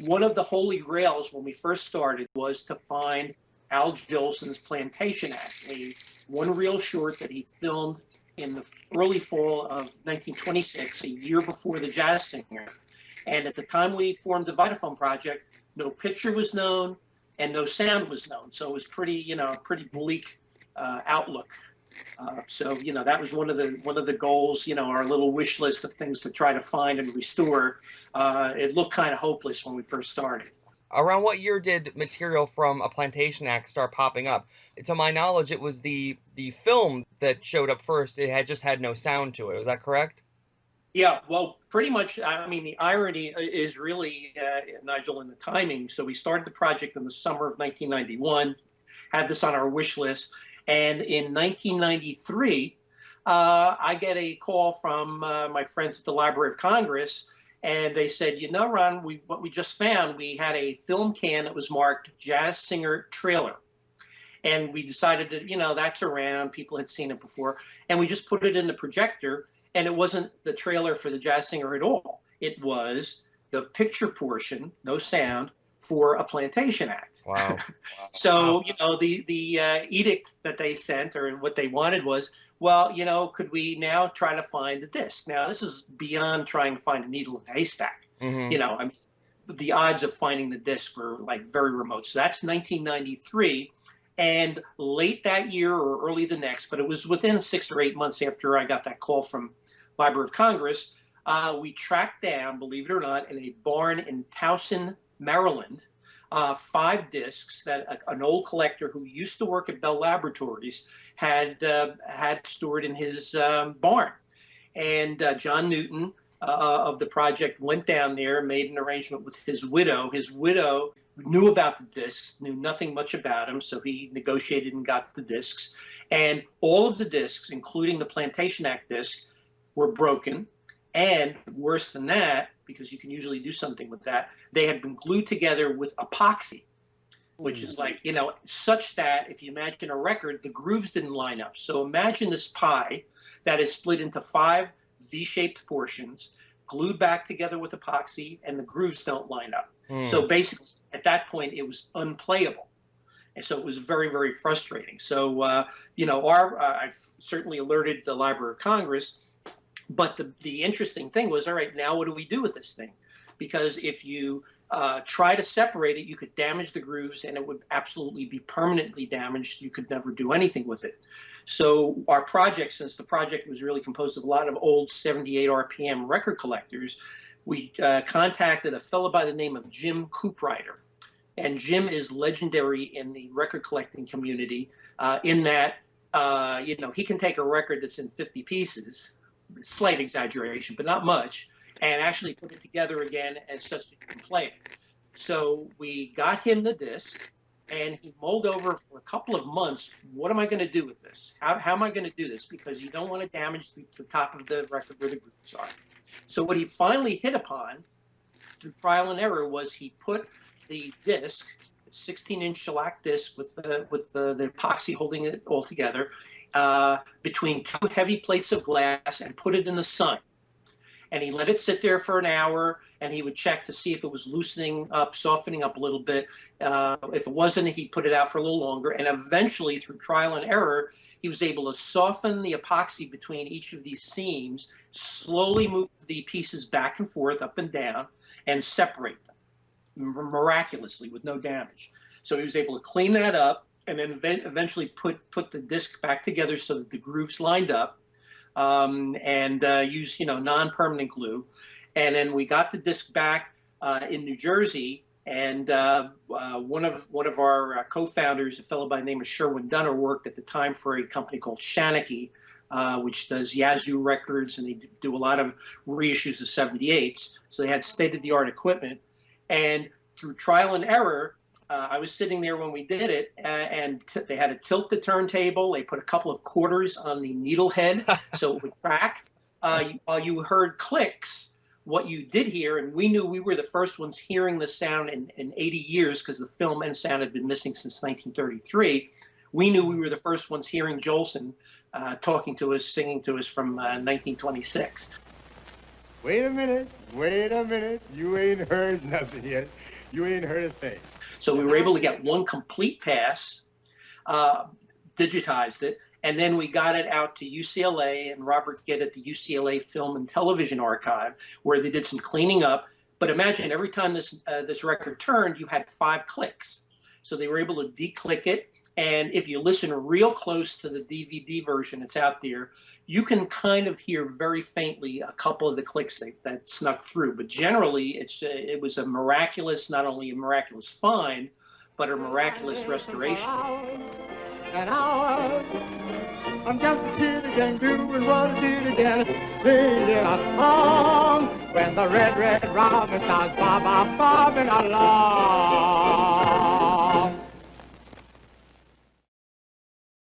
one of the holy grails when we first started was to find Al Jolson's Plantation Act, a one-reel short that he filmed in the early fall of 1926, a year before the Jazz Singer. And at the time we formed the Vitaphone Project, no picture was known and no sound was known. So it was pretty bleak outlook. So that was one of the goals, our little wish list of things to try to find and restore. It looked kind of hopeless when we first started. Around what year did material from A Plantation Act start popping up? To my knowledge, it was the film that showed up first. It had just had no sound to it. Was that correct? Yeah, well, pretty much. I mean, the irony is really, Nigel, in the timing. So we started the project in the summer of 1991, had this on our wish list. And in 1993, I get a call from my friends at the Library of Congress, and they said, Ron, what we just found, we had a film can that was marked Jazz Singer Trailer. And we decided that, that's around, people had seen it before, and we just put it in the projector, and it wasn't the trailer for the Jazz Singer at all. It was the picture portion, no sound, for A Plantation Act. Wow. So, the edict that they sent, or what they wanted was, well, could we now try to find the disc? Now, this is beyond trying to find a needle in a haystack. Mm-hmm. I mean, the odds of finding the disc were like very remote. So that's 1993. And late that year or early the next, but it was within 6 or 8 months after I got that call from Library of Congress, we tracked down, believe it or not, in a barn in Towson, Maryland, 5 discs that an old collector who used to work at Bell Laboratories had stored in his barn. And John Newton of the project went down there, made an arrangement with his widow. His widow knew about the discs, knew nothing much about them, so he negotiated and got the discs. And all of the discs, including the Plantation Act disc, were broken. And worse than that, because you can usually do something with that, they had been glued together with epoxy, which is like, such that if you imagine a record, the grooves didn't line up. So imagine this pie that is split into 5 V-shaped portions, glued back together with epoxy, and the grooves don't line up. So basically, at that point, it was unplayable. And so it was very, very frustrating. So, I've certainly alerted the Library of Congress. But the interesting thing was, all right, now what do we do with this thing? Because if you try to separate it, you could damage the grooves and it would absolutely be permanently damaged. You could never do anything with it. So our project, since the project was really composed of a lot of old 78 RPM record collectors, we contacted a fellow by the name of Jim Cooprider. And Jim is legendary in the record collecting community in that, he can take a record that's in 50 pieces, slight exaggeration, but not much, and actually put it together again as such that you can play it. So we got him the disc, and he mulled over for a couple of months, what am I going to do with this? How am I going to do this? Because you don't want to damage the top of the record where the grooves are. So what he finally hit upon, through trial and error, was he put the disc, 16-inch shellac disc with the epoxy holding it all together, between 2 heavy plates of glass and put it in the sun. And he let it sit there for an hour, and he would check to see if it was loosening up, softening up a little bit. If it wasn't, he'd put it out for a little longer. And eventually, through trial and error, he was able to soften the epoxy between each of these seams, slowly move the pieces back and forth, up and down, and separate them miraculously with no damage. So he was able to clean that up, and then eventually put the disc back together so that the grooves lined up, and use non-permanent glue. And then we got the disc back in New Jersey, and one of our co-founders, a fellow by the name of Sherwin Dunner, worked at the time for a company called Shanachie, which does Yazoo records, and they do a lot of reissues of 78s. So they had state-of-the-art equipment, and through trial and error, I was sitting there when we did it, and they had to tilt the turntable. They put a couple of quarters on the needle head so it would crack. While you heard clicks, what you did hear, and we knew we were the first ones hearing the sound in 80 years because the film and sound had been missing since 1933. We knew we were the first ones hearing Jolson talking to us, singing to us from 1926. Wait a minute, you ain't heard nothing yet. You ain't heard a thing. So we were able to get one complete pass, digitized it, and then we got it out to UCLA and Robert Gitt at the UCLA Film and Television Archive, where they did some cleaning up. But imagine every time this record turned, you had 5 clicks. So they were able to declick it. And if you listen real close to the DVD version that's out there, you can kind of hear very faintly a couple of the clicks that snuck through. But generally, it was a miraculous, not only a miraculous find, but a miraculous restoration. An hour, I'm just a kid again, doing what I did again, singing a song when the red, red robin starts bobbing along.